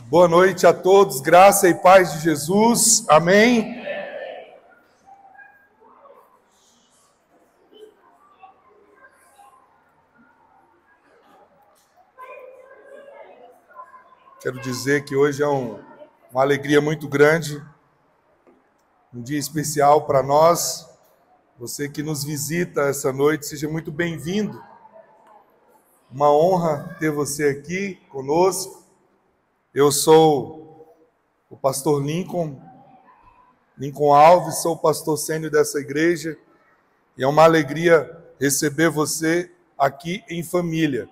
Boa noite a todos, graça e paz de Jesus, amém? Quero dizer que hoje é uma alegria muito grande, um dia especial para nós. Você que nos visita essa noite, seja muito bem-vindo. Uma honra ter você aqui conosco. Eu sou o pastor Lincoln Alves, sou o pastor sênior dessa igreja e é uma alegria receber você aqui em família.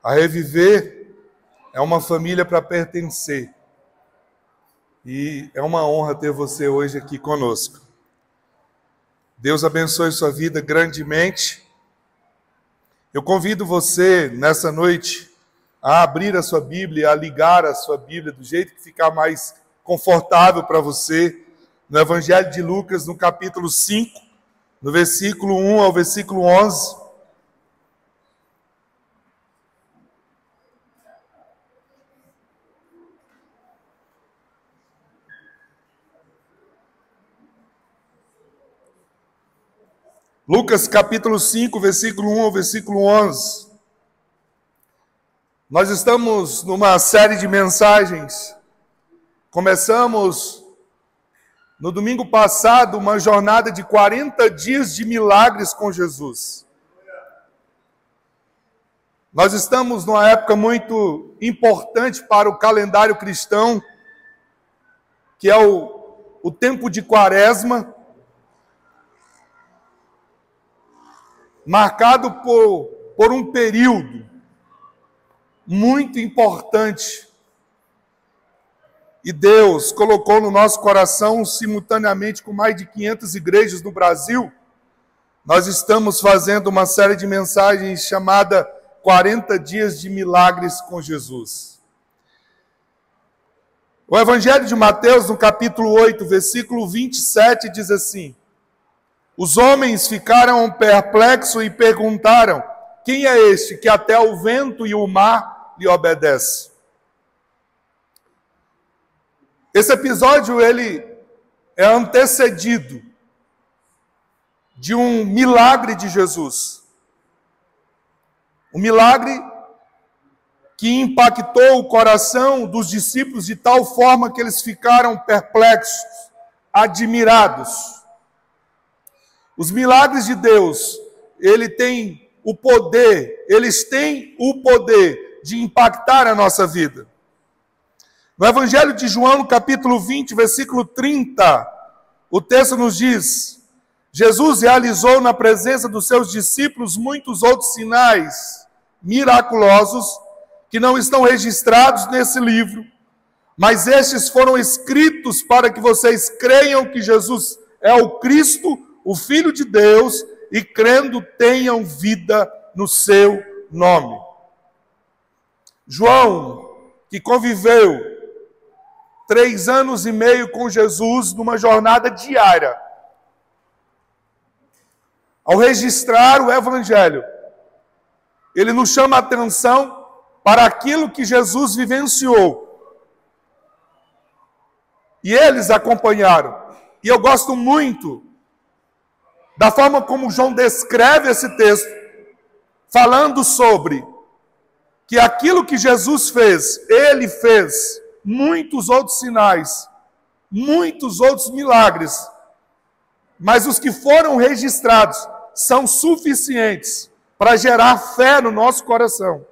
A Reviver é uma família para pertencer e é uma honra ter você hoje aqui conosco. Deus abençoe sua vida grandemente. Eu convido você nessa noite a abrir a sua Bíblia, a ligar a sua Bíblia do jeito que ficar mais confortável para você, no Evangelho de Lucas, no capítulo 5, no versículo 1 ao versículo 11. Lucas capítulo 5, versículo 1 ao versículo 11. Nós estamos numa série de mensagens. Começamos no domingo passado uma jornada de 40 dias de milagres com Jesus. Nós estamos numa época muito importante para o calendário cristão, que é o tempo de Quaresma, marcado por um período muito importante. E Deus colocou no nosso coração, simultaneamente com mais de 500 igrejas no Brasil, nós estamos fazendo uma série de mensagens chamada 40 dias de milagres com Jesus. O Evangelho de Mateus, no capítulo 8, versículo 27, diz assim: os homens ficaram perplexos e perguntaram: quem é este que até o vento e o mar lhe obedece? Esse episódio ele é antecedido de um milagre de Jesus. Um milagre que impactou o coração dos discípulos de tal forma que eles ficaram perplexos, admirados. Os milagres de Deus, eles têm o poder de impactar a nossa vida. No Evangelho de João, no capítulo 20, versículo 30, o texto nos diz: Jesus realizou na presença dos seus discípulos muitos outros sinais miraculosos que não estão registrados nesse livro, mas estes foram escritos para que vocês creiam que Jesus é o Cristo, o Filho de Deus, e crendo tenham vida no seu nome. João, que conviveu 3 anos e meio com Jesus numa jornada diária, ao registrar o Evangelho, ele nos chama a atenção para aquilo que Jesus vivenciou. E eles acompanharam. E eu gosto muito da forma como João descreve esse texto, falando sobre que aquilo que Jesus fez, ele fez muitos outros sinais, muitos outros milagres, mas os que foram registrados são suficientes para gerar fé no nosso coração.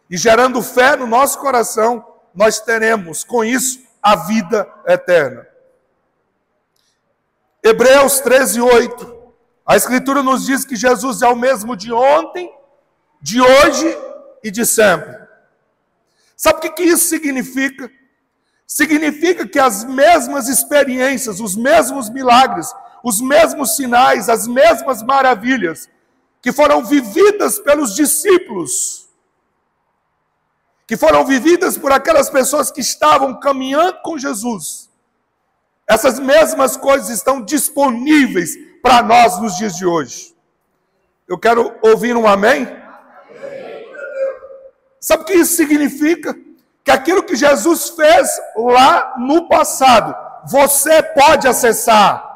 E gerando fé no nosso coração, nós teremos com isso a vida eterna. Hebreus 13:8, a Escritura nos diz que Jesus é o mesmo de ontem, de hoje e de sempre. Sabe o que isso significa? Significa que as mesmas experiências, os mesmos milagres, os mesmos sinais, as mesmas maravilhas que foram vividas pelos discípulos, que foram vividas por aquelas pessoas que estavam caminhando com Jesus, essas mesmas coisas estão disponíveis para nós nos dias de hoje. Eu quero ouvir um amém? Sabe o que isso significa? que aquilo que Jesus fez lá no passado, você pode acessar.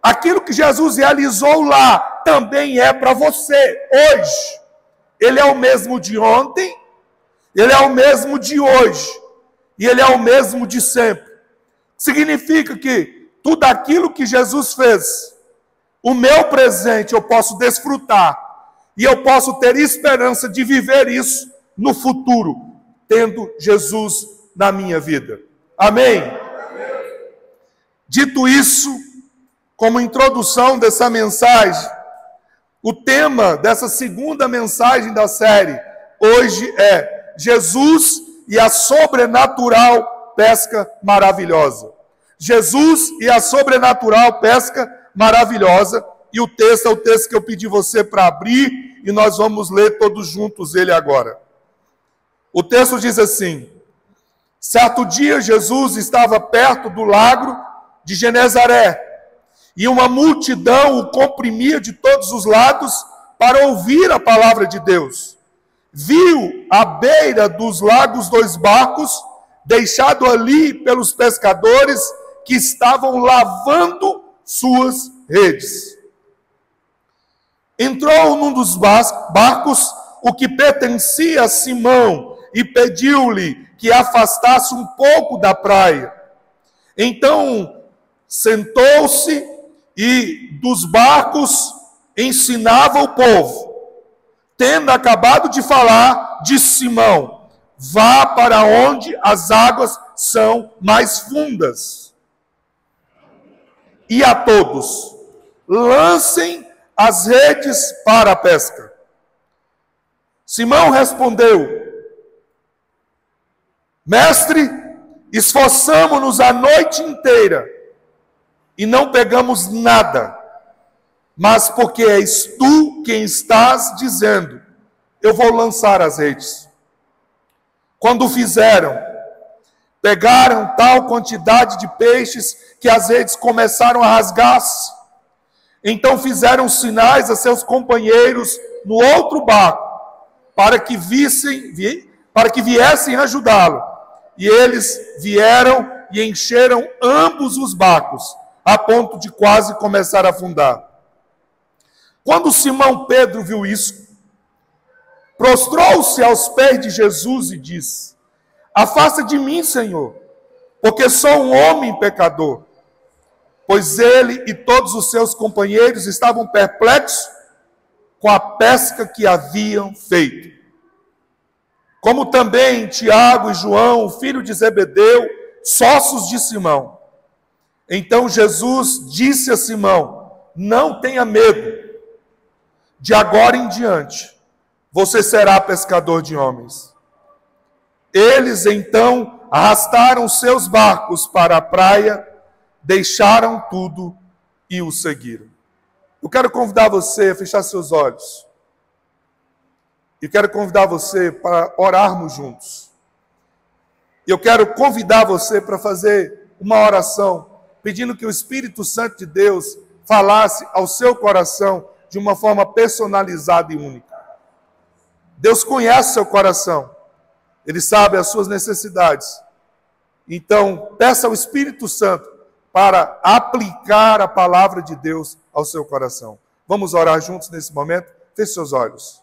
Aquilo que Jesus realizou lá também é para você hoje. Ele é o mesmo de ontem, ele é o mesmo de hoje, e ele é o mesmo de sempre. Significa que tudo aquilo que Jesus fez, o meu presente eu posso desfrutar, e eu posso ter esperança de viver isso no futuro, tendo Jesus na minha vida. Amém? Dito isso, como introdução dessa mensagem, o tema dessa segunda mensagem da série hoje é Jesus e a sobrenatural pesca maravilhosa. Jesus e a sobrenatural pesca maravilhosa. E o texto é o texto que eu pedi você para abrir e nós vamos ler todos juntos ele agora. O texto diz assim: certo dia Jesus estava perto do lago de Genezaré, e uma multidão o comprimia de todos os lados para ouvir a palavra de Deus. Viu à beira dos lagos 2 barcos, deixados ali pelos pescadores que estavam lavando suas redes. Entrou num dos barcos, o que pertencia a Simão, e pediu-lhe que afastasse um pouco da praia. Então sentou-se e dos barcos ensinava o povo. Tendo acabado de falar, disse Simão: vá para onde as águas são mais fundas, e a todos lancem as redes para a pesca. Simão respondeu: mestre, esforçamo-nos a noite inteira e não pegamos nada, mas porque és tu quem estás dizendo, eu vou lançar as redes. Quando fizeram, pegaram tal quantidade de peixes que as redes começaram a rasgar-se. Então fizeram sinais a seus companheiros no outro barco, para que viessem ajudá-lo. E eles vieram e encheram ambos os barcos, a ponto de quase começar a afundar. Quando Simão Pedro viu isso, prostrou-se aos pés de Jesus e disse: afasta de mim, Senhor, porque sou um homem pecador. Pois ele e todos os seus companheiros estavam perplexos com a pesca que haviam feito. Como também Tiago e João, o filho de Zebedeu, sócios de Simão. Então Jesus disse a Simão: não tenha medo, de agora em diante você será pescador de homens. Eles então arrastaram seus barcos para a praia, deixaram tudo e o seguiram. Eu quero convidar você a fechar seus olhos. E quero convidar você para orarmos juntos. Eu quero convidar você para fazer uma oração, pedindo que o Espírito Santo de Deus falasse ao seu coração de uma forma personalizada e única. Deus conhece seu coração. Ele sabe as suas necessidades. Então, peça ao Espírito Santo para aplicar a palavra de Deus ao seu coração. Vamos orar juntos nesse momento? Feche seus olhos.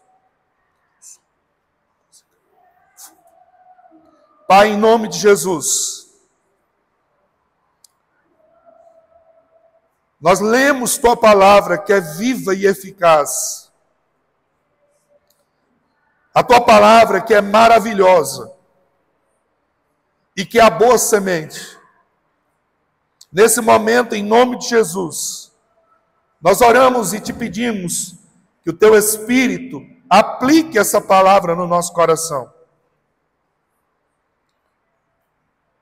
Pai, em nome de Jesus, nós lemos Tua palavra que é viva e eficaz. A Tua palavra que é maravilhosa e que é a boa semente. Nesse momento, em nome de Jesus, nós oramos e Te pedimos que o Teu Espírito aplique essa palavra no nosso coração.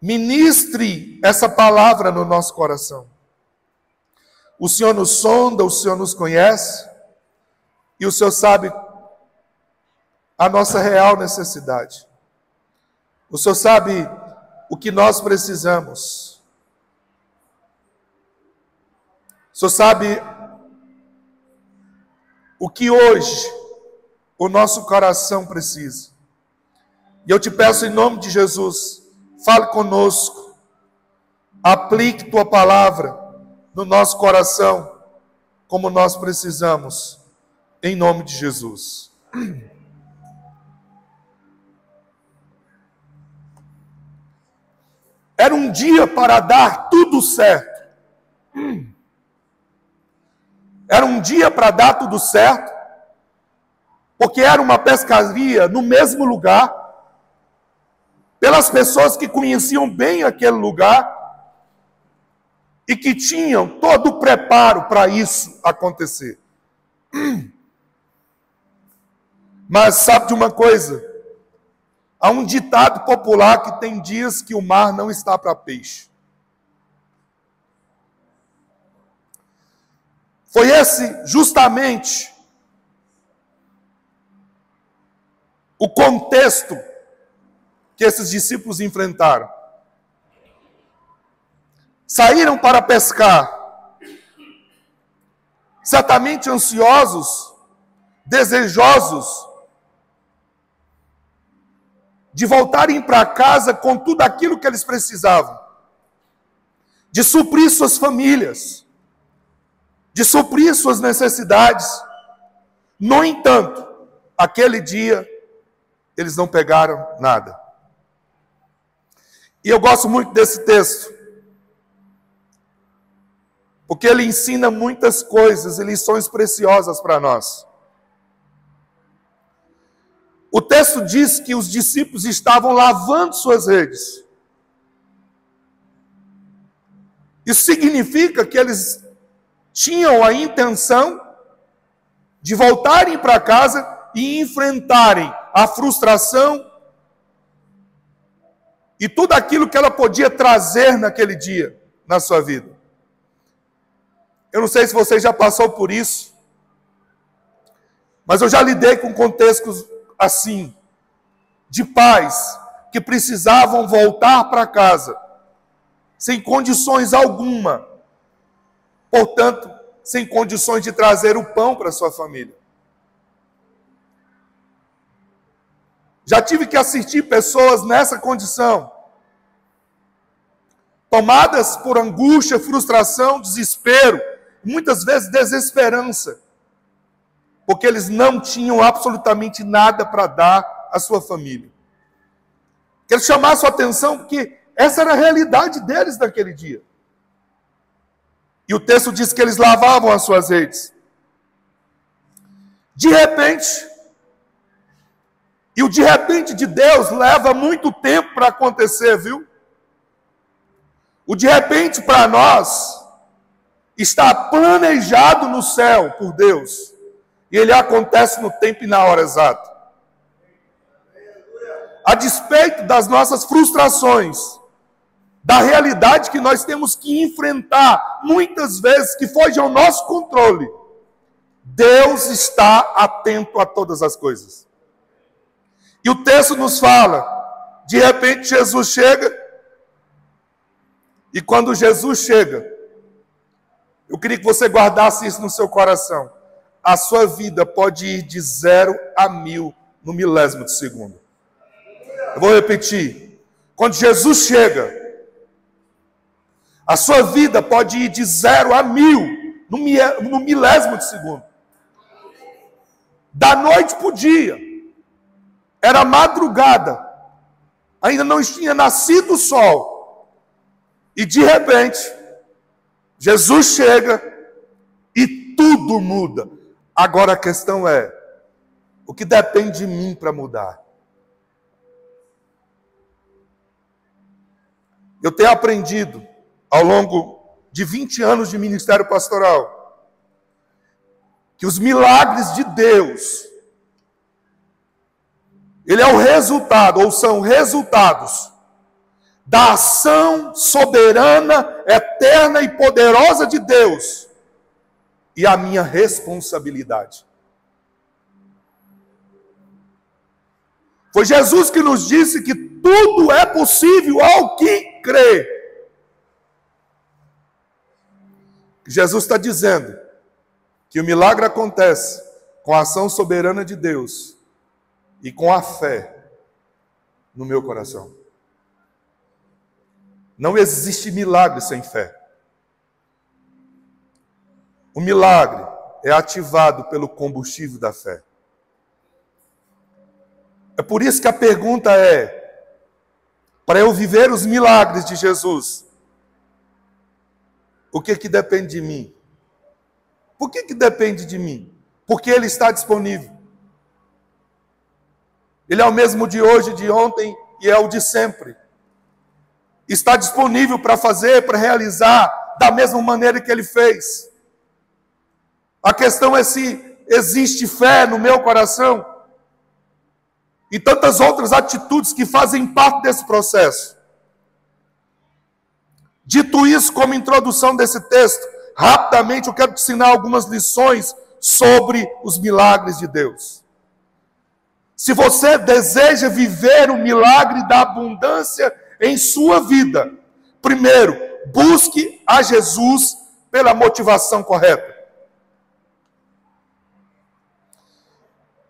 Ministre essa palavra no nosso coração. O Senhor nos sonda, o Senhor nos conhece, e o Senhor sabe a nossa real necessidade. O Senhor sabe o que nós precisamos. O Senhor sabe o que hoje o nosso coração precisa. E eu te peço em nome de Jesus, fale conosco, aplique tua palavra no nosso coração, como nós precisamos, em nome de Jesus. Era um dia para dar tudo certo. Era um dia para dar tudo certo, porque era uma pescaria no mesmo lugar, pelas pessoas que conheciam bem aquele lugar e que tinham todo o preparo para isso acontecer. Mas sabe de uma coisa? Há um ditado popular que tem dias que o mar não está para peixe. Foi esse justamente o contexto que esses discípulos enfrentaram. Saíram para pescar, certamente ansiosos, desejosos de voltarem para casa com tudo aquilo que eles precisavam, de suprir suas famílias, de suprir suas necessidades. No entanto, aquele dia, eles não pegaram nada. E eu gosto muito desse texto, porque ele ensina muitas coisas e lições preciosas para nós. O texto diz que os discípulos estavam lavando suas redes. Isso significa que eles tinham a intenção de voltarem para casa e enfrentarem a frustração e tudo aquilo que ela podia trazer naquele dia, na sua vida. Eu não sei se você já passou por isso, mas eu já lidei com contextos assim, de pais que precisavam voltar para casa, sem condições alguma, portanto, sem condições de trazer o pão para sua família. Já tive que assistir pessoas nessa condição, tomadas por angústia, frustração, desespero, muitas vezes desesperança, porque eles não tinham absolutamente nada para dar à sua família. Quero chamar a sua atenção, porque essa era a realidade deles naquele dia. E o texto diz que eles lavavam as suas redes. De repente, e o de repente de Deus leva muito tempo para acontecer, viu? O de repente para nós está planejado no céu por Deus. E ele acontece no tempo e na hora exata. A despeito das nossas frustrações, da realidade que nós temos que enfrentar, muitas vezes que foge ao nosso controle, Deus está atento a todas as coisas. E o texto nos fala, de repente Jesus chega, e quando Jesus chega, eu queria que você guardasse isso no seu coração. A sua vida pode ir de 0 a 1000 no milésimo de segundo. Eu vou repetir. Quando Jesus chega, a sua vida pode ir de 0 a 1000 no milésimo de segundo. Da noite para o dia. Era madrugada. Ainda não tinha nascido o sol. E de repente, Jesus chega e tudo muda. Agora a questão é, o que depende de mim para mudar? Eu tenho aprendido, ao longo de 20 anos de ministério pastoral, que os milagres de Deus, ele é o resultado, ou são resultados, da ação soberana, eterna e poderosa de Deus, e a minha responsabilidade. Foi Jesus que nos disse que tudo é possível ao que crê. Jesus está dizendo que o milagre acontece com a ação soberana de Deus e com a fé no meu coração. Não existe milagre sem fé. O milagre é ativado pelo combustível da fé. É por isso que a pergunta é: para eu viver os milagres de Jesus, o que depende de mim? Por que depende de mim? Porque Ele está disponível. Ele é o mesmo de hoje, de ontem e é o de sempre. Está disponível para fazer, para realizar da mesma maneira que Ele fez. A questão é se existe fé no meu coração e tantas outras atitudes que fazem parte desse processo. Dito isso, como introdução desse texto, rapidamente eu quero te ensinar algumas lições sobre os milagres de Deus. Se você deseja viver o milagre da abundância em sua vida, primeiro, busque a Jesus pela motivação correta.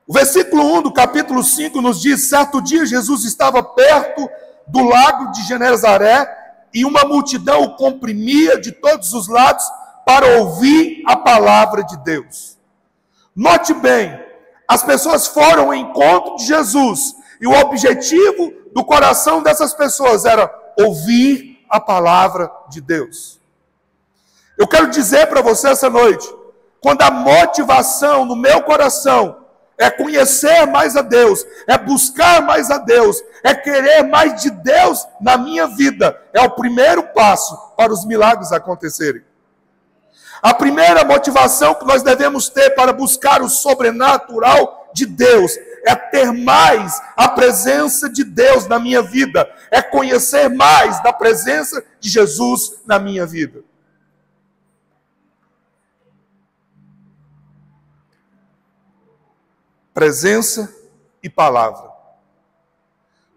O versículo 1 do capítulo 5 nos diz: certo dia Jesus estava perto do lago de Genezaré e uma multidão o comprimia de todos os lados para ouvir a palavra de Deus. Note bem, as pessoas foram ao encontro de Jesus e o objetivo do coração dessas pessoas era ouvir a palavra de Deus. Eu quero dizer para você essa noite, quando a motivação no meu coração é conhecer mais a Deus, é buscar mais a Deus, é querer mais de Deus na minha vida, é o primeiro passo para os milagres acontecerem. A primeira motivação que nós devemos ter para buscar o sobrenatural de Deus é ter mais a presença de Deus na minha vida, é conhecer mais da presença de Jesus na minha vida. Presença e palavra.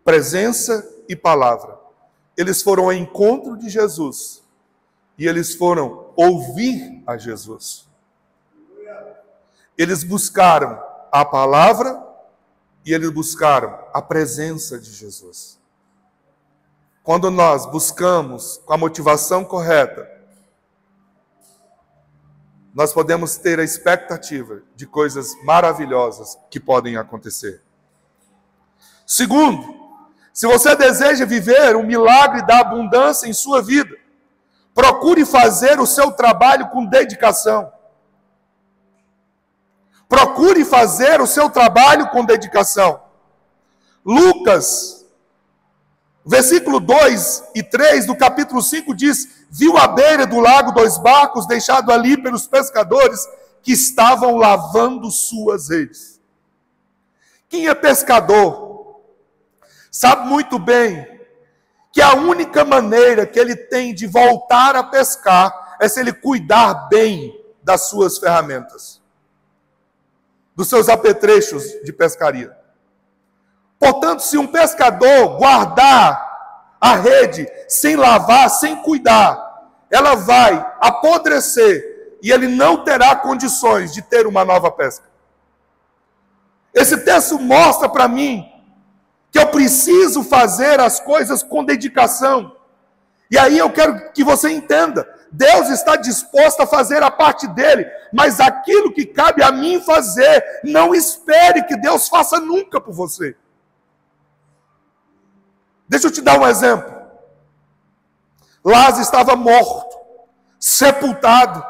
Presença e palavra. Eles foram ao encontro de Jesus e eles foram ouvir a Jesus. Eles buscaram a palavra e eles buscaram a presença de Jesus. Quando nós buscamos com a motivação correta, nós podemos ter a expectativa de coisas maravilhosas que podem acontecer. Segundo, se você deseja viver um milagre da abundância em sua vida, procure fazer o seu trabalho com dedicação. Procure fazer o seu trabalho com dedicação. Lucas, versículo 2 e 3 do capítulo 5 diz: viu à beira do lago 2 barcos deixados ali pelos pescadores que estavam lavando suas redes. Quem é pescador sabe muito bem que a única maneira que ele tem de voltar a pescar é se ele cuidar bem das suas ferramentas, dos seus apetrechos de pescaria. Portanto, se um pescador guardar a rede sem lavar, sem cuidar, ela vai apodrecer e ele não terá condições de ter uma nova pesca. Esse texto mostra para mim que eu preciso fazer as coisas com dedicação. E aí eu quero que você entenda, Deus está disposto a fazer a parte dele, mas aquilo que cabe a mim fazer, não espere que Deus faça nunca por você. Deixa eu te dar um exemplo. Lázaro estava morto, sepultado,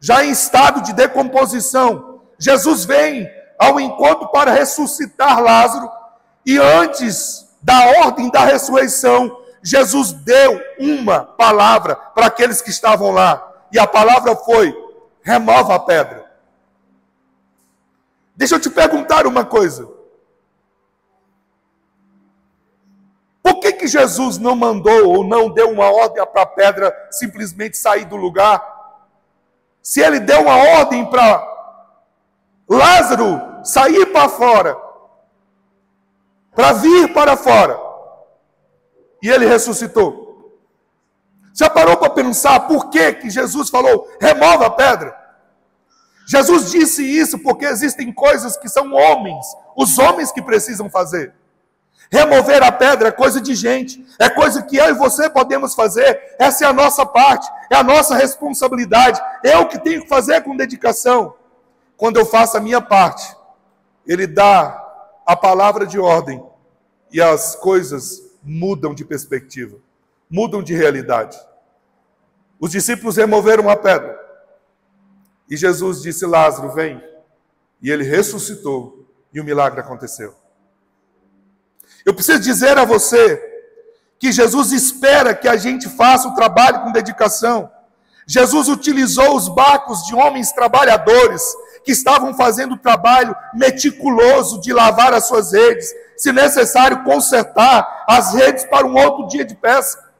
já em estado de decomposição. Jesus vem ao encontro para ressuscitar Lázaro, e antes da ordem da ressurreição, Jesus deu uma palavra para aqueles que estavam lá, e a palavra foi: remova a pedra. Deixa eu te perguntar uma coisa. Por que Jesus não mandou ou não deu uma ordem para a pedra simplesmente sair do lugar? Se ele deu uma ordem para Lázaro sair para fora, para vir para fora, e ele ressuscitou. Já parou para pensar por que Jesus falou: remova a pedra? Jesus disse isso porque existem coisas que são homens, os homens que precisam fazer. Remover a pedra é coisa de gente, é coisa que eu e você podemos fazer. Essa é a nossa parte, é a nossa responsabilidade. Eu que tenho que fazer com dedicação. Quando eu faço a minha parte, Ele dá a palavra de ordem e as coisas mudam de perspectiva, mudam de realidade. Os discípulos removeram a pedra e Jesus disse: Lázaro, vem. E ele ressuscitou e o milagre aconteceu. Eu preciso dizer a você que Jesus espera que a gente faça o trabalho com dedicação. Jesus utilizou os barcos de homens trabalhadores que estavam fazendo o trabalho meticuloso de lavar as suas redes, se necessário consertar as redes para um outro dia de pesca.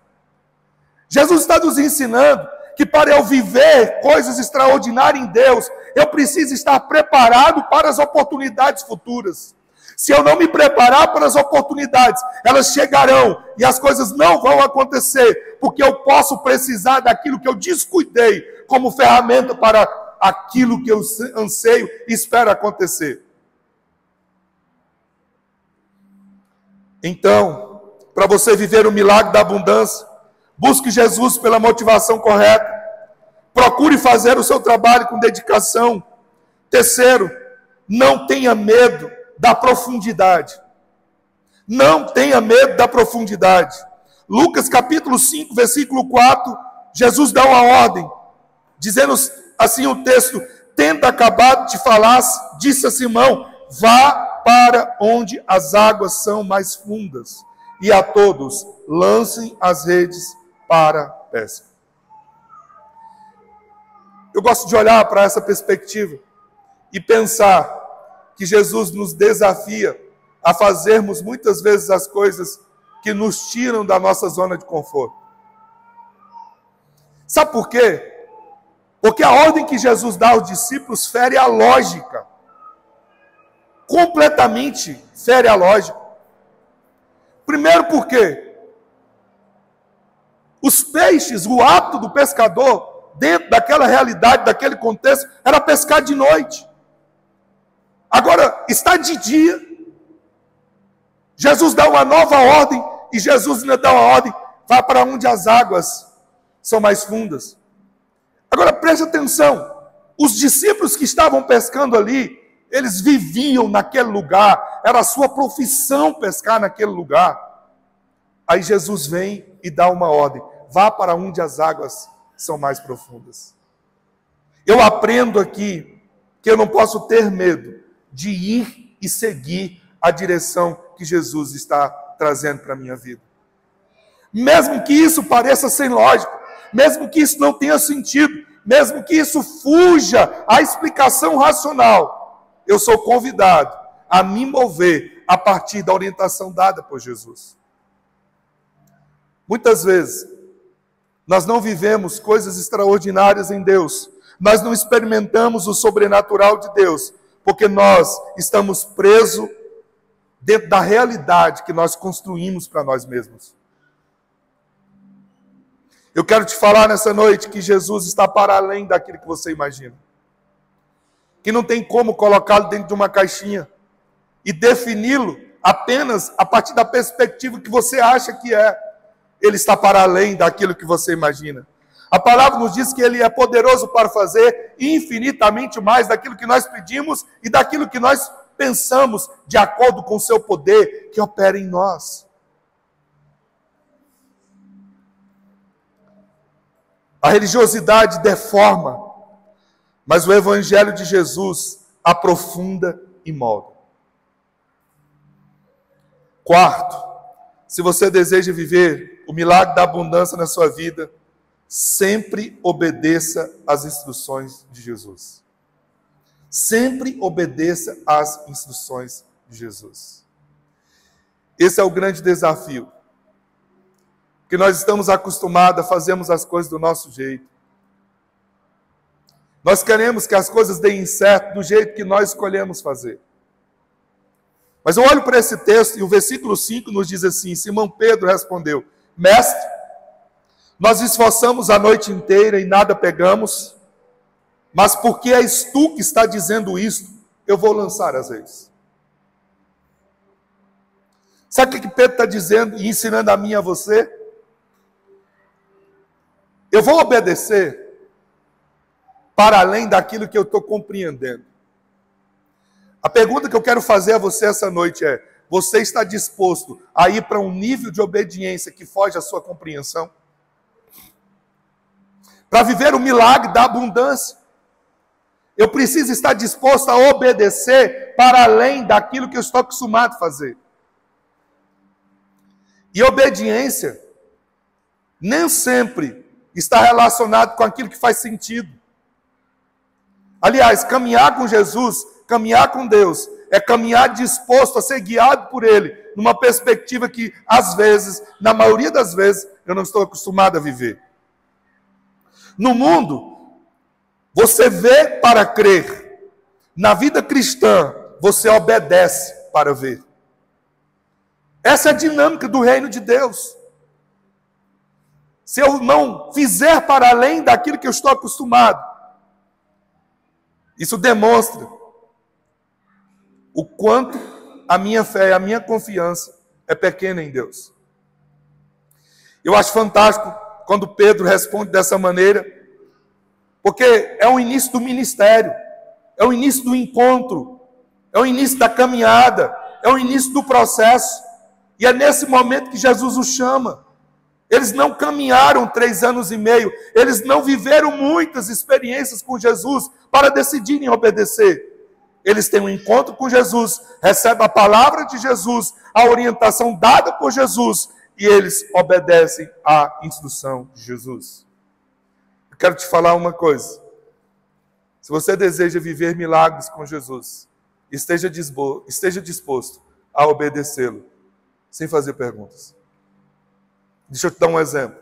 Jesus está nos ensinando que para eu viver coisas extraordinárias em Deus, eu preciso estar preparado para as oportunidades futuras. Se eu não me preparar para as oportunidades, elas chegarão e as coisas não vão acontecer, porque eu posso precisar daquilo que eu descuidei como ferramenta para aquilo que eu anseio e espero acontecer. Então, para você viver o milagre da abundância, busque Jesus pela motivação correta. Procure fazer o seu trabalho com dedicação. Terceiro, não tenha medo da profundidade. Não tenha medo da profundidade. Lucas capítulo 5, versículo 4, Jesus dá uma ordem, dizendo assim o texto: tendo acabado de falar, disse a Simão: vá para onde as águas são mais fundas, e a todos lancem as redes para a pesca. Eu gosto de olhar para essa perspectiva e pensar que Jesus nos desafia a fazermos muitas vezes as coisas que nos tiram da nossa zona de conforto. Sabe por quê? Porque a ordem que Jesus dá aos discípulos fere a lógica. Completamente fere a lógica. Primeiro porque os peixes, o hábito do pescador, dentro daquela realidade, daquele contexto, era pescar de noite. Agora, está de dia. Jesus dá uma nova ordem, e Jesus ainda dá uma ordem: vá para onde as águas são mais fundas. Agora, preste atenção, os discípulos que estavam pescando ali, eles viviam naquele lugar, era a sua profissão pescar naquele lugar. Aí Jesus vem e dá uma ordem: vá para onde as águas são mais profundas. Eu aprendo aqui que eu não posso ter medo de ir e seguir a direção que Jesus está trazendo para a minha vida. Mesmo que isso pareça sem lógica, mesmo que isso não tenha sentido, mesmo que isso fuja à explicação racional, eu sou convidado a me mover a partir da orientação dada por Jesus. Muitas vezes, nós não vivemos coisas extraordinárias em Deus, nós não experimentamos o sobrenatural de Deus, porque nós estamos presos dentro da realidade que nós construímos para nós mesmos. Eu quero te falar nessa noite que Jesus está para além daquilo que você imagina. Que não tem como colocá-lo dentro de uma caixinha e defini-lo apenas a partir da perspectiva que você acha que é. Ele está para além daquilo que você imagina. A palavra nos diz que Ele é poderoso para fazer infinitamente mais daquilo que nós pedimos e daquilo que nós pensamos, de acordo com o seu poder que opera em nós. A religiosidade deforma, mas o Evangelho de Jesus aprofunda e molda. Quarto, se você deseja viver o milagre da abundância na sua vida, sempre obedeça às instruções de Jesus. Sempre obedeça às instruções de Jesus. Esse é o grande desafio. Que nós estamos acostumados a fazermos as coisas do nosso jeito. Nós queremos que as coisas deem certo do jeito que nós escolhemos fazer. Mas eu olho para esse texto e o versículo 5 nos diz assim: Simão Pedro respondeu: Mestre, nós esforçamos a noite inteira e nada pegamos, mas porque és tu que está dizendo isto, eu vou lançar as redes. Sabe o que Pedro está dizendo e ensinando a mim e a você? Eu vou obedecer para além daquilo que eu estou compreendendo. A pergunta que eu quero fazer a você essa noite é: você está disposto a ir para um nível de obediência que foge à sua compreensão? Para viver o milagre da abundância, eu preciso estar disposto a obedecer para além daquilo que eu estou acostumado a fazer. E obediência nem sempre está relacionado com aquilo que faz sentido. Aliás, caminhar com Jesus, caminhar com Deus, é caminhar disposto a ser guiado por Ele, numa perspectiva que, às vezes, na maioria das vezes, eu não estou acostumado a viver. No mundo, você vê para crer. Na vida cristã, você obedece para ver. Essa é a dinâmica do reino de Deus. Se eu não fizer para além daquilo que eu estou acostumado, isso demonstra o quanto a minha fé, a minha confiança é pequena em Deus. Eu acho fantástico quando Pedro responde dessa maneira, porque é o início do ministério, é o início do encontro, é o início da caminhada, é o início do processo, e é nesse momento que Jesus os chama. Eles não caminharam 3 anos e meio, eles não viveram muitas experiências com Jesus para decidirem obedecer. Eles têm um encontro com Jesus, recebem a palavra de Jesus, a orientação dada por Jesus, e eles obedecem à instrução de Jesus. Eu quero te falar uma coisa. Se você deseja viver milagres com Jesus, esteja disposto a obedecê-lo, sem fazer perguntas. Deixa eu te dar um exemplo.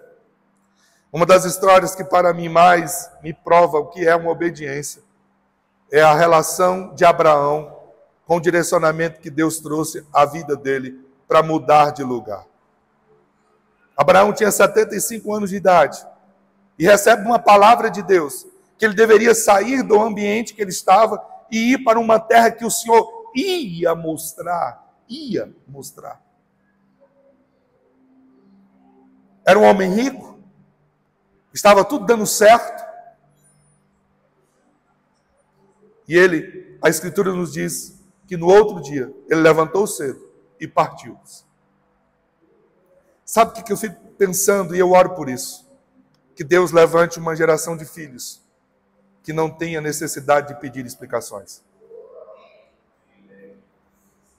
Uma das histórias que para mim mais me prova o que é uma obediência é a relação de Abraão com o direcionamento que Deus trouxe à vida dele para mudar de lugar. Abraão tinha 75 anos de idade e recebe uma palavra de Deus que ele deveria sair do ambiente que ele estava e ir para uma terra que o Senhor ia mostrar. Era um homem rico, estava tudo dando certo. E ele, a Escritura nos diz que no outro dia, ele levantou cedo e partiu. Sabe o que eu fico pensando, e eu oro por isso? Que Deus levante uma geração de filhos que não tenha necessidade de pedir explicações.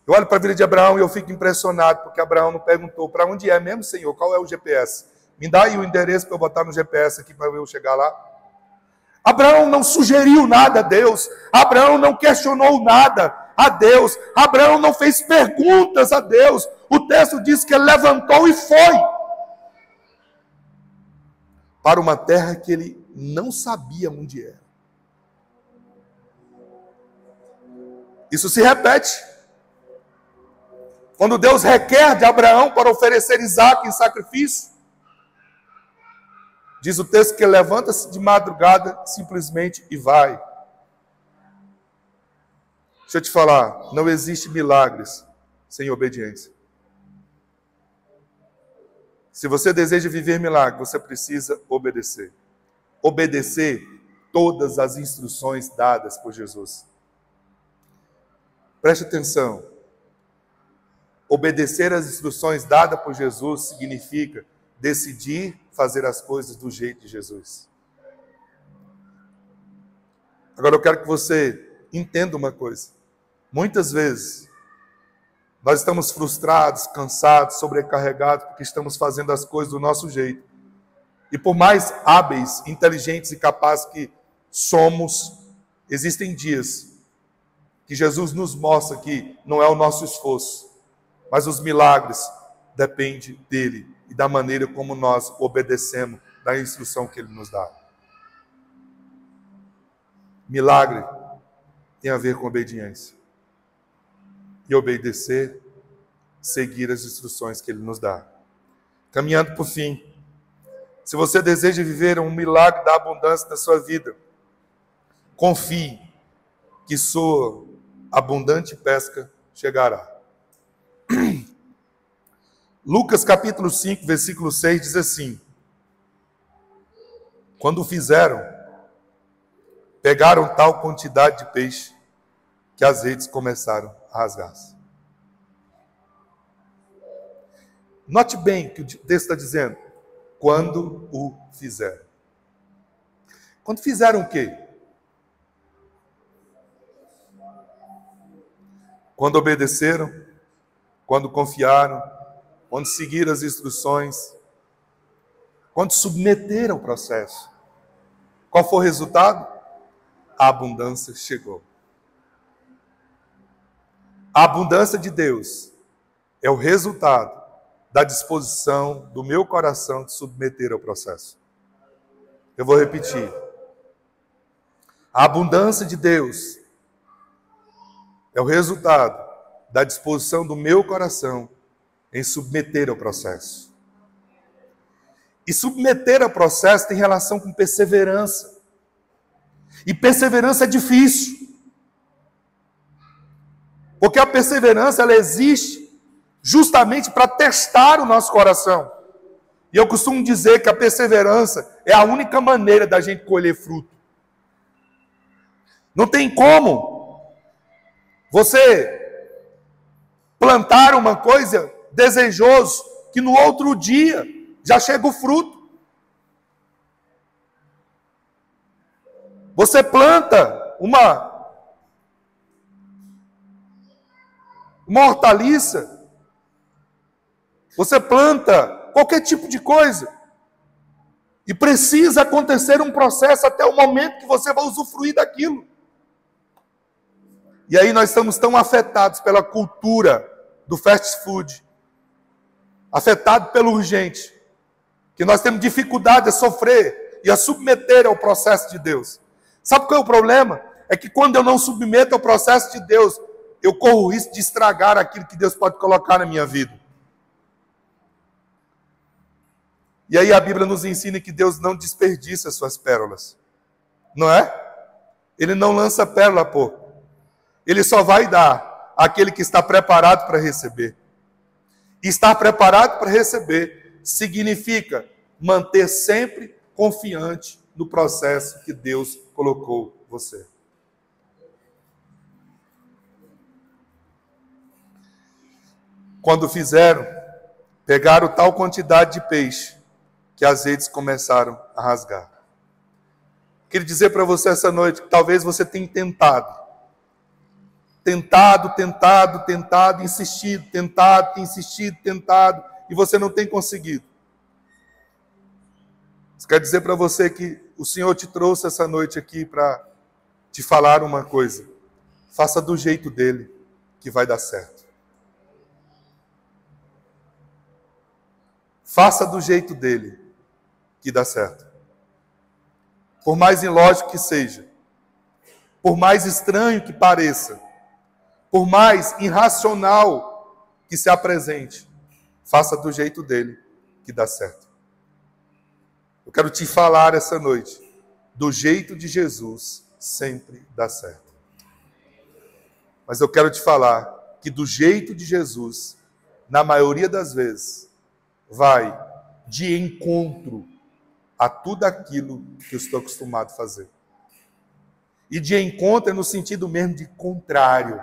Eu olho para a vida de Abraão e eu fico impressionado, porque Abraão não perguntou: para onde é mesmo, Senhor? Qual é o GPS? Me dá aí o endereço para eu botar no GPS aqui para eu chegar lá. Abraão não sugeriu nada a Deus. Abraão não questionou nada a Deus. Abraão não fez perguntas a Deus. O texto diz que ele levantou e foi para uma terra que ele não sabia onde era. Isso se repete. Quando Deus requer de Abraão para oferecer Isaque em sacrifício, diz o texto que ele levanta-se de madrugada simplesmente e vai. Deixa eu te falar, não existe milagres sem obediência. Se você deseja viver milagre, você precisa obedecer. Obedecer todas as instruções dadas por Jesus. Preste atenção. Obedecer às instruções dadas por Jesus significa decidir fazer as coisas do jeito de Jesus. Agora eu quero que você entenda uma coisa. Muitas vezes, nós estamos frustrados, cansados, sobrecarregados, porque estamos fazendo as coisas do nosso jeito. E por mais hábeis, inteligentes e capazes que somos, existem dias que Jesus nos mostra que não é o nosso esforço, mas os milagres dependem dele e da maneira como nós obedecemos da instrução que ele nos dá. Milagre tem a ver com obediência. E obedecer, seguir as instruções que ele nos dá. Caminhando por fim. Se você deseja viver um milagre da abundância na sua vida, confie que sua abundante pesca chegará. Lucas capítulo 5, versículo 6 diz assim: quando fizeram, pegaram tal quantidade de peixe que as redes começaram a rasgar-se. Note bem o que o texto está dizendo. Quando o fizeram. Quando fizeram o quê? Quando obedeceram, quando confiaram, quando seguiram as instruções, quando submeteram o processo. Qual foi o resultado? A abundância chegou. A abundância de Deus é o resultado da disposição do meu coração de submeter ao processo. Eu vou repetir. A abundância de Deus é o resultado da disposição do meu coração em submeter ao processo. E submeter ao processo tem relação com perseverança. E perseverança é difícil. Porque a perseverança, ela existe justamente para testar o nosso coração. E eu costumo dizer que a perseverança é a única maneira da gente colher fruto. Não tem como você plantar uma coisa desejoso que no outro dia já chega o fruto. Você planta uma hortaliça, você planta qualquer tipo de coisa, e precisa acontecer um processo até o momento que você vai usufruir daquilo. E aí nós estamos tão afetados pela cultura do fast food, afetados pelo urgente, que nós temos dificuldade a sofrer e a submeter ao processo de Deus. Sabe qual é o problema? É que quando eu não submeto ao processo de Deus, eu corro o risco de estragar aquilo que Deus pode colocar na minha vida. E aí a Bíblia nos ensina que Deus não desperdiça as suas pérolas. Não é? Ele não lança pérola pouco. Ele só vai dar àquele que está preparado para receber. E estar preparado para receber significa manter sempre confiante no processo que Deus colocou você. Quando fizeram, pegaram tal quantidade de peixe que as redes começaram a rasgar. Quero dizer para você essa noite que talvez você tenha tentado, insistido, tentado, e você não tem conseguido. Isso quer dizer para você que o Senhor te trouxe essa noite aqui para te falar uma coisa. Faça do jeito dele, que vai dar certo. Faça do jeito dele, que dá certo. Por mais ilógico que seja, por mais estranho que pareça, por mais irracional que se apresente, faça do jeito dele, que dá certo. Eu quero te falar essa noite, do jeito de Jesus sempre dá certo. Mas eu quero te falar que do jeito de Jesus, na maioria das vezes, vai de encontro a tudo aquilo que eu estou acostumado a fazer. E de encontro é no sentido mesmo de contrário.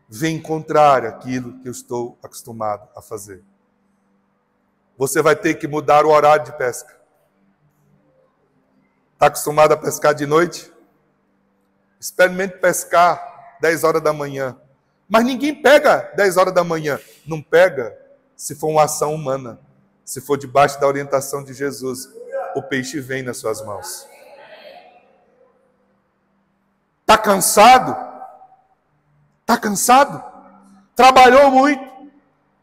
Vem contrário àquilo que eu estou acostumado a fazer. Você vai ter que mudar o horário de pesca. Está acostumado a pescar de noite? Experimente pescar 10 horas da manhã. Mas ninguém pega 10 horas da manhã. Não pega se for uma ação humana. Se for debaixo da orientação de Jesus, o peixe vem nas suas mãos. Está cansado? Está cansado? Trabalhou muito?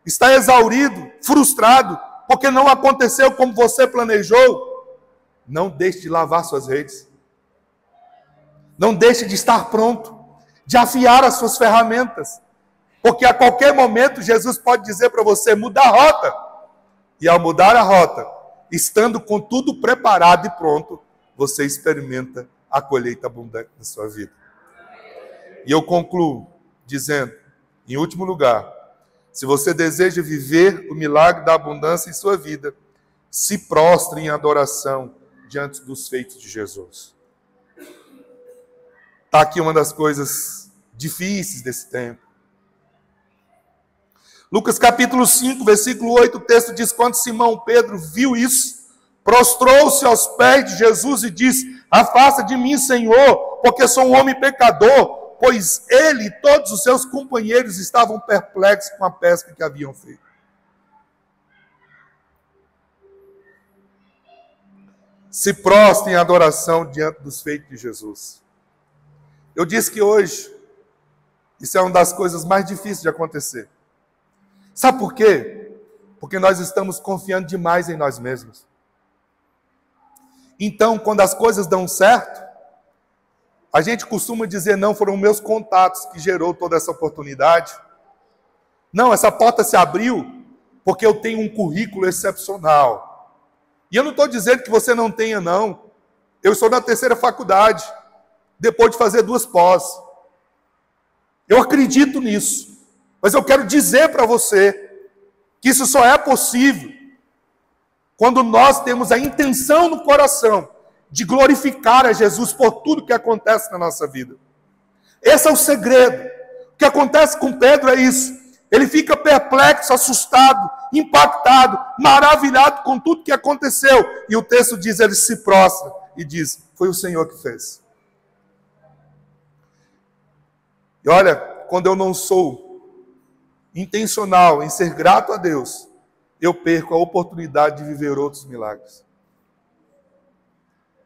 Está exaurido? Frustrado? Porque não aconteceu como você planejou? Não deixe de lavar suas redes. Não deixe de estar pronto, de afiar as suas ferramentas. Porque a qualquer momento Jesus pode dizer para você, muda a rota. E ao mudar a rota, estando com tudo preparado e pronto, você experimenta a colheita abundante da sua vida. E eu concluo dizendo, em último lugar, Se você deseja viver o milagre da abundância em sua vida, se prostre em adoração diante dos feitos de Jesus. Está aqui uma das coisas difíceis desse tempo. Lucas capítulo 5, versículo 8, o texto diz: quando Simão Pedro viu isso, prostrou-se aos pés de Jesus e disse: afasta de mim, Senhor, porque sou um homem pecador. Pois ele e todos os seus companheiros estavam perplexos com a pesca que haviam feito. Se prostre em adoração diante dos feitos de Jesus. Eu disse que hoje, isso é uma das coisas mais difíceis de acontecer. Sabe por quê? Porque nós estamos confiando demais em nós mesmos. Então, quando as coisas dão certo, a gente costuma dizer: não, foram meus contatos que gerou toda essa oportunidade. Não, essa porta se abriu porque eu tenho um currículo excepcional. E eu não estou dizendo que você não tenha, não. Eu estou na 3ª faculdade, depois de fazer 2 pós. Eu acredito nisso. Mas eu quero dizer para você que isso só é possível quando nós temos a intenção no coração de glorificar a Jesus por tudo que acontece na nossa vida. Esse é o segredo. O que acontece com Pedro é isso. Ele fica perplexo, assustado, impactado, maravilhado com tudo que aconteceu. E o texto diz, ele se prostra e diz: foi o Senhor que fez. E olha, quando eu não sou intencional em ser grato a Deus, eu perco a oportunidade de viver outros milagres.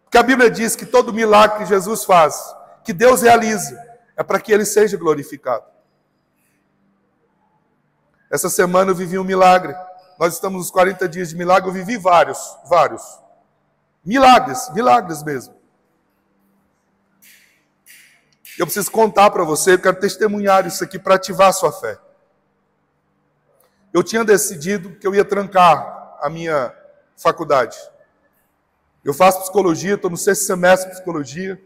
Porque a Bíblia diz que todo milagre que Jesus faz, que Deus realiza, é para que Ele seja glorificado. Essa semana eu vivi um milagre. Nós estamos nos 40 dias de milagre, eu vivi vários. Milagres mesmo. Eu preciso contar para você, eu quero testemunhar isso aqui para ativar a sua fé. Eu tinha decidido que eu ia trancar a minha faculdade. Eu faço psicologia, estou no 6º semestre de psicologia.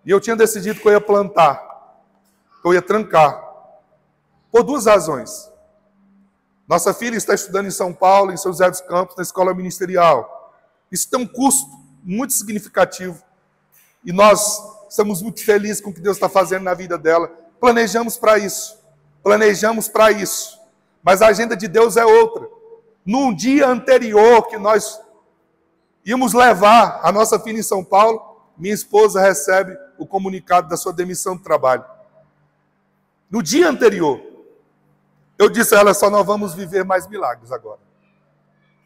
E eu tinha decidido que eu ia plantar, que eu ia trancar. Por 2 razões. Nossa filha está estudando em São Paulo, em São José dos Campos, na escola ministerial. Isso tem um custo muito significativo. E nós estamos muito felizes com o que Deus está fazendo na vida dela. Planejamos para isso. Mas a agenda de Deus é outra. Num dia anterior que nós íamos levar a nossa filha em São Paulo, minha esposa recebe o comunicado da sua demissão do trabalho. No dia anterior, eu disse a ela: só nós vamos viver mais milagres agora.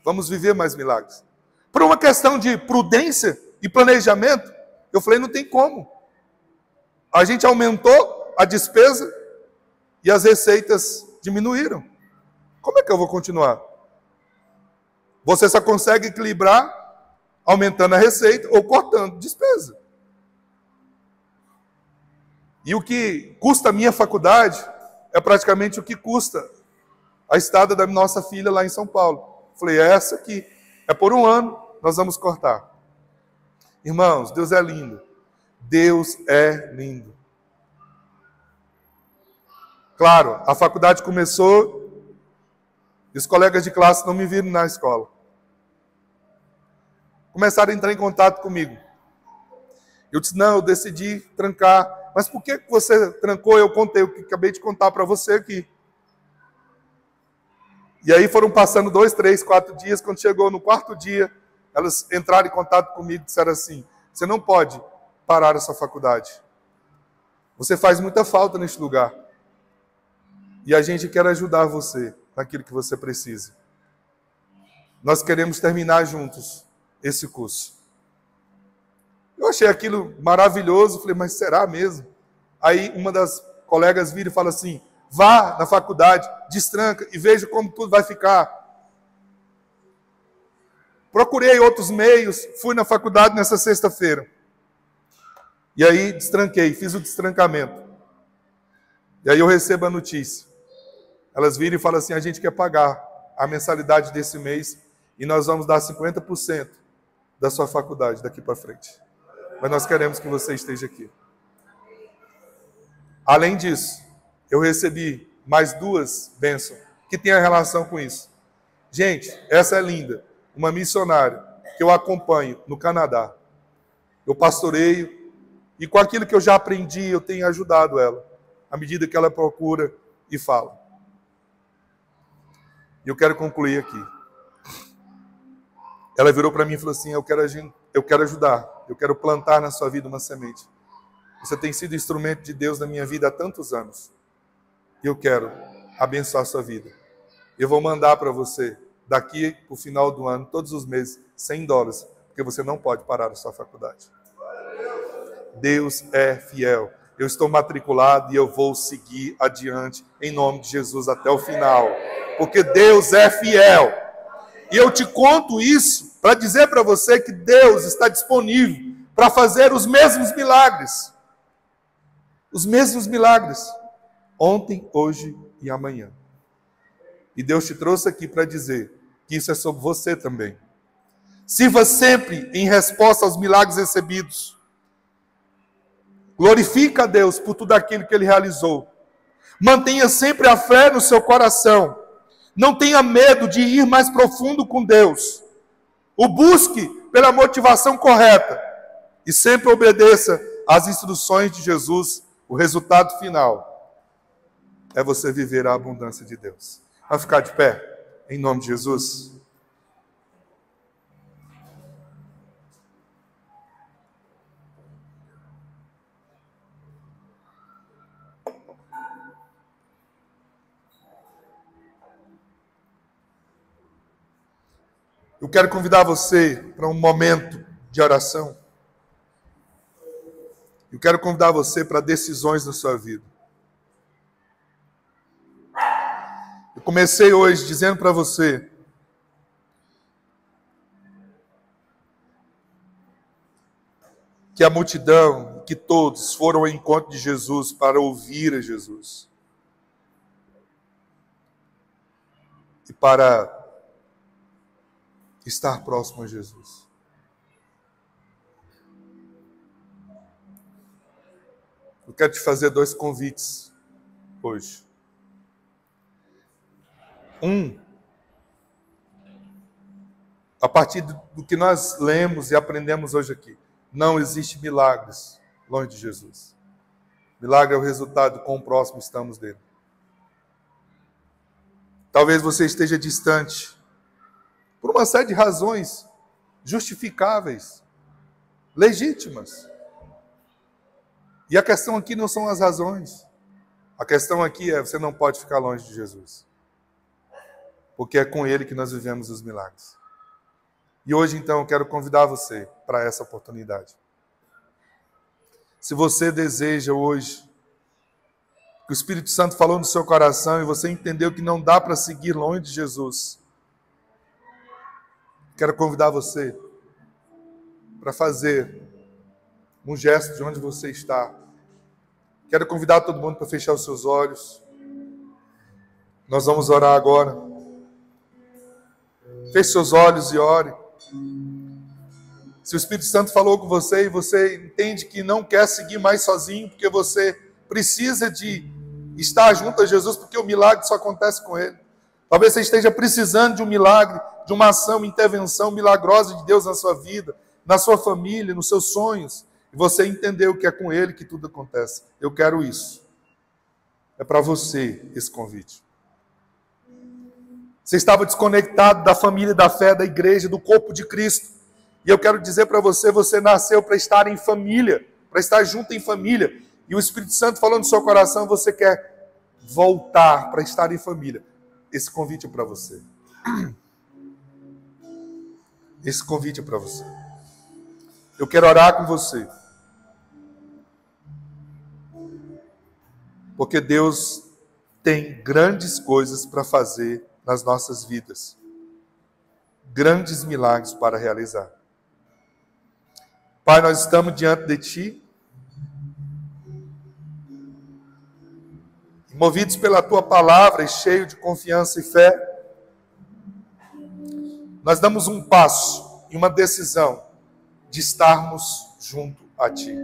Vamos viver mais milagres. Por uma questão de prudência e planejamento, eu falei: não tem como. A gente aumentou a despesa e as receitas diminuíram. Como é que eu vou continuar? Você só consegue equilibrar aumentando a receita ou cortando despesa. E o que custa a minha faculdade é praticamente o que custa a estada da nossa filha lá em São Paulo. Falei: é essa aqui. É por 1 ano, nós vamos cortar. Irmãos, Deus é lindo. Deus é lindo. Claro, a faculdade começou e os colegas de classe não me viram na escola. Começaram a entrar em contato comigo. Eu disse: não, eu decidi trancar. Mas por que você trancou? Eu contei o que acabei de contar para você aqui. E aí foram passando 2, 3, 4 dias. Quando chegou no 4º dia, elas entraram em contato comigo e disseram assim: você não pode parar essa faculdade. Você faz muita falta neste lugar. E a gente quer ajudar você naquilo que você precisa. Nós queremos terminar juntos esse curso. Eu achei aquilo maravilhoso, falei: mas será mesmo? Aí uma das colegas vira e fala assim: vá na faculdade, destranca e veja como tudo vai ficar. Procurei outros meios, fui na faculdade nessa sexta-feira. E aí destranquei, fiz o destrancamento. E aí eu recebo a notícia. Elas viram e falam assim: a gente quer pagar a mensalidade desse mês e nós vamos dar 50% da sua faculdade daqui para frente. Mas nós queremos que você esteja aqui. Além disso, eu recebi mais duas bênçãos que têm a relação com isso. Gente, essa é linda. Uma missionária que eu acompanho no Canadá. Eu pastoreio e com aquilo que eu já aprendi, eu tenho ajudado ela, à medida que ela procura e fala. E eu quero concluir aqui. Ela virou para mim e falou assim, eu quero ajudar, eu quero plantar na sua vida uma semente. Você tem sido instrumento de Deus na minha vida há tantos anos. E eu quero abençoar a sua vida. Eu vou mandar para você, daqui para o final do ano, todos os meses, $100, porque você não pode parar a sua faculdade. Deus é fiel. Eu estou matriculado e eu vou seguir adiante, em nome de Jesus, até o final. Porque Deus é fiel. E eu te conto isso para dizer para você que Deus está disponível para fazer os mesmos milagres. Os mesmos milagres. Ontem, hoje e amanhã. E Deus te trouxe aqui para dizer que isso é sobre você também. Sirva sempre em resposta aos milagres recebidos. Glorifica a Deus por tudo aquilo que Ele realizou. Mantenha sempre a fé no seu coração. Não tenha medo de ir mais profundo com Deus. O busque pela motivação correta. E sempre obedeça às instruções de Jesus. O resultado final é você viver a abundância de Deus. Vamos ficar de pé, em nome de Jesus. Eu quero convidar você para um momento de oração. Eu quero convidar você para decisões na sua vida. Eu comecei hoje dizendo para você que a multidão, que todos foram ao encontro de Jesus para ouvir a Jesus. E para estar próximo a Jesus. Eu quero te fazer 2 convites hoje. A partir do que nós lemos e aprendemos hoje aqui, não existe milagres longe de Jesus. Milagre é o resultado de quão próximo estamos dele. Talvez você esteja distante por uma série de razões justificáveis, legítimas. E a questão aqui não são as razões. A questão aqui é, você não pode ficar longe de Jesus. Porque é com Ele que nós vivemos os milagres. E hoje, então, eu quero convidar você para essa oportunidade. Se você deseja hoje, que o Espírito Santo falou no seu coração e você entendeu que não dá para seguir longe de Jesus, quero convidar você para fazer um gesto de onde você está. Quero convidar todo mundo para fechar os seus olhos. Nós vamos orar agora. Feche seus olhos e ore. Se o Espírito Santo falou com você e você entende que não quer seguir mais sozinho, porque você precisa de estar junto a Jesus, porque o milagre só acontece com Ele. Talvez você esteja precisando de um milagre, de uma ação, uma intervenção milagrosa de Deus na sua vida, na sua família, nos seus sonhos. E você entendeu que é com Ele que tudo acontece. Eu quero isso. É para você esse convite. Você estava desconectado da família, da fé, da igreja, do corpo de Cristo. E eu quero dizer para você, você nasceu para estar em família, para estar junto em família. E o Espírito Santo falou no seu coração, você quer voltar para estar em família. Esse convite é para você. Esse convite é para você. Eu quero orar com você. Porque Deus tem grandes coisas para fazer nas nossas vidas. Grandes milagres para realizar. Pai, nós estamos diante de Ti. Movidos pela Tua palavra e cheios de confiança e fé, nós damos um passo e uma decisão de estarmos junto a Ti.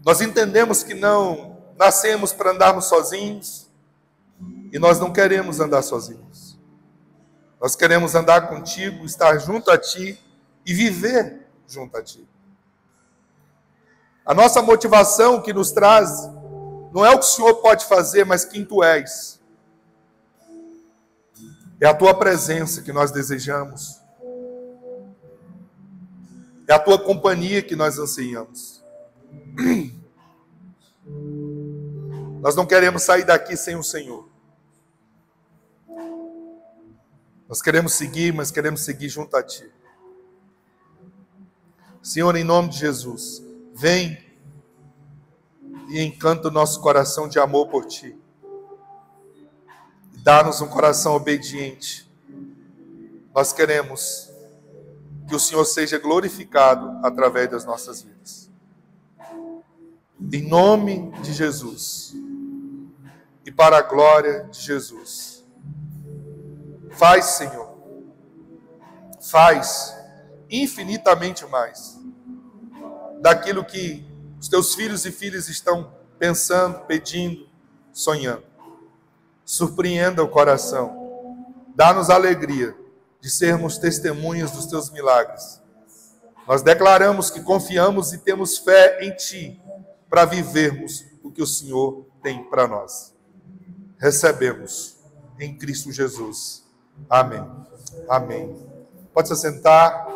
Nós entendemos que não nascemos para andarmos sozinhos e nós não queremos andar sozinhos. Nós queremos andar contigo, estar junto a ti e viver junto a ti. A nossa motivação que nos traz não é o que o Senhor pode fazer, mas quem tu és. É a tua presença que nós desejamos. É a tua companhia que nós ansiamos. Nós não queremos sair daqui sem o Senhor. Nós queremos seguir, mas queremos seguir junto a ti. Senhor, em nome de Jesus, vem e encanta o nosso coração de amor por ti. Dá-nos um coração obediente. Nós queremos que o Senhor seja glorificado através das nossas vidas. Em nome de Jesus. E para a glória de Jesus. Faz, Senhor. Faz infinitamente mais daquilo que os teus filhos e filhas estão pensando, pedindo, sonhando. Surpreenda o coração. Dá-nos a alegria de sermos testemunhas dos teus milagres. Nós declaramos que confiamos e temos fé em ti para vivermos o que o Senhor tem para nós. Recebemos em Cristo Jesus. Amém. Amém. Pode se sentar.